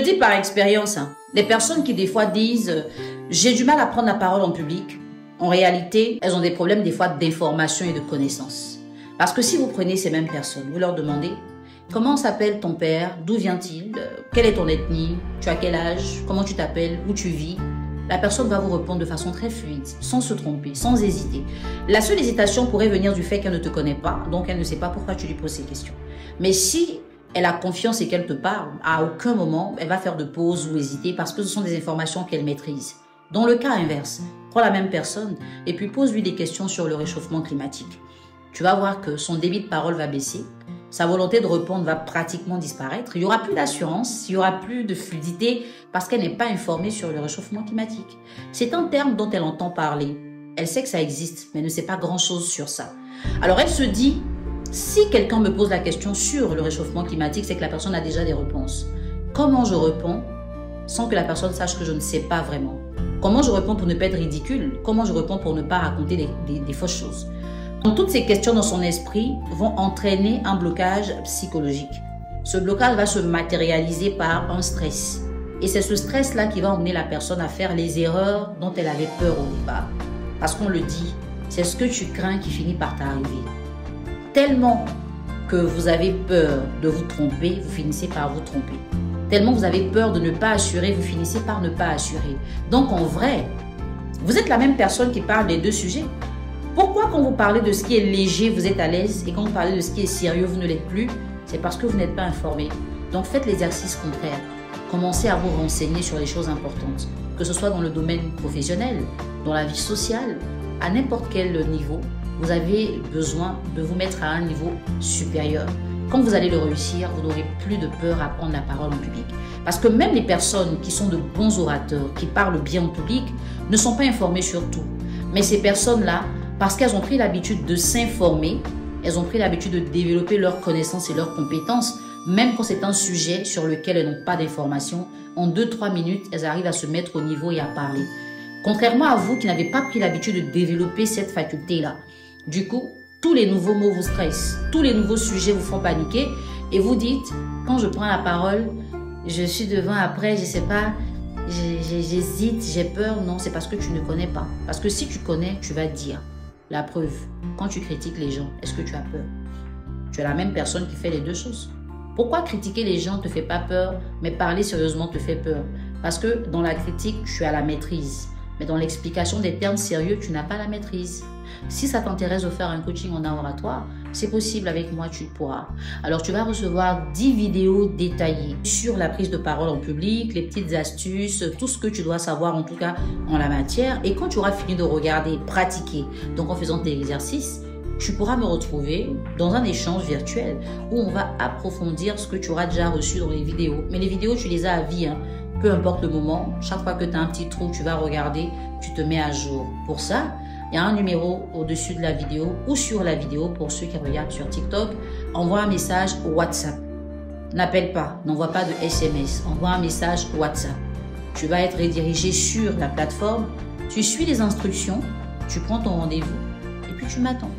le dis par expérience, hein. Les personnes qui des fois disent j'ai du mal à prendre la parole en public, en réalité, elles ont des problèmes des fois d'information et de connaissance. Parce que si vous prenez ces mêmes personnes, vous leur demandez comment s'appelle ton père, d'où vient-il, quelle est ton ethnie, tu as quel âge, comment tu t'appelles, où tu vis, la personne va vous répondre de façon très fluide, sans se tromper, sans hésiter. La seule hésitation pourrait venir du fait qu'elle ne te connaît pas, donc elle ne sait pas pourquoi tu lui poses ces questions. Mais si elle a confiance et qu'elle te parle, à aucun moment, elle va faire de pause ou hésiter parce que ce sont des informations qu'elle maîtrise. Dans le cas inverse, prends la même personne et puis pose-lui des questions sur le réchauffement climatique. Tu vas voir que son débit de parole va baisser, sa volonté de répondre va pratiquement disparaître, il n'y aura plus d'assurance, il n'y aura plus de fluidité parce qu'elle n'est pas informée sur le réchauffement climatique. C'est un terme dont elle entend parler. Elle sait que ça existe, mais ne sait pas grand-chose sur ça. Alors elle se dit, si quelqu'un me pose la question sur le réchauffement climatique, c'est que la personne a déjà des réponses. Comment je réponds sans que la personne sache que je ne sais pas vraiment? Comment je réponds pour ne pas être ridicule? Comment je réponds pour ne pas raconter des fausses choses? Donc, toutes ces questions dans son esprit vont entraîner un blocage psychologique. Ce blocage va se matérialiser par un stress. Et c'est ce stress-là qui va emmener la personne à faire les erreurs dont elle avait peur au départ. Parce qu'on le dit, c'est ce que tu crains qui finit par t'arriver. Tellement que vous avez peur de vous tromper, vous finissez par vous tromper. Tellement vous avez peur de ne pas assurer, vous finissez par ne pas assurer. Donc en vrai, vous êtes la même personne qui parle des deux sujets. Pourquoi quand vous parlez de ce qui est léger, vous êtes à l'aise et quand vous parlez de ce qui est sérieux, vous ne l'êtes plus? C'est parce que vous n'êtes pas informé. Donc faites l'exercice contraire. Commencez à vous renseigner sur les choses importantes. Que ce soit dans le domaine professionnel, dans la vie sociale, à n'importe quel niveau, vous avez besoin de vous mettre à un niveau supérieur. Quand vous allez le réussir, vous n'aurez plus de peur à prendre la parole en public. Parce que même les personnes qui sont de bons orateurs, qui parlent bien en public, ne sont pas informées sur tout. Mais ces personnes-là, parce qu'elles ont pris l'habitude de s'informer, elles ont pris l'habitude de développer leurs connaissances et leurs compétences, même quand c'est un sujet sur lequel elles n'ont pas d'informations, en 2-3 minutes, elles arrivent à se mettre au niveau et à parler. Contrairement à vous qui n'avez pas pris l'habitude de développer cette faculté-là. Du coup, tous les nouveaux mots vous stressent, tous les nouveaux sujets vous font paniquer et vous dites, quand je prends la parole, je suis devant après, je sais pas, j'hésite, j'ai peur. Non, c'est parce que tu ne connais pas. Parce que si tu connais, tu vas dire. La preuve, quand tu critiques les gens, est-ce que tu as peur? Tu es la même personne qui fait les deux choses. Pourquoi critiquer les gens ne te fait pas peur, mais parler sérieusement te fait peur? Parce que dans la critique, tu as la maîtrise. Mais dans l'explication des termes sérieux, tu n'as pas la maîtrise. Si ça t'intéresse de faire un coaching en art oratoire, c'est possible, avec moi, tu pourras. Alors, tu vas recevoir 10 vidéos détaillées sur la prise de parole en public, les petites astuces, tout ce que tu dois savoir, en tout cas, en la matière. Et quand tu auras fini de regarder, pratiquer, donc en faisant tes exercices, tu pourras me retrouver dans un échange virtuel où on va approfondir ce que tu auras déjà reçu dans les vidéos. Mais les vidéos, tu les as à vie, hein. Peu importe le moment, chaque fois que tu as un petit trou, tu vas regarder, tu te mets à jour. Pour ça, il y a un numéro au-dessus de la vidéo ou sur la vidéo pour ceux qui regardent sur TikTok. Envoie un message WhatsApp. N'appelle pas, n'envoie pas de SMS. Envoie un message WhatsApp. Tu vas être redirigé sur la plateforme. Tu suis les instructions, tu prends ton rendez-vous et puis tu m'attends.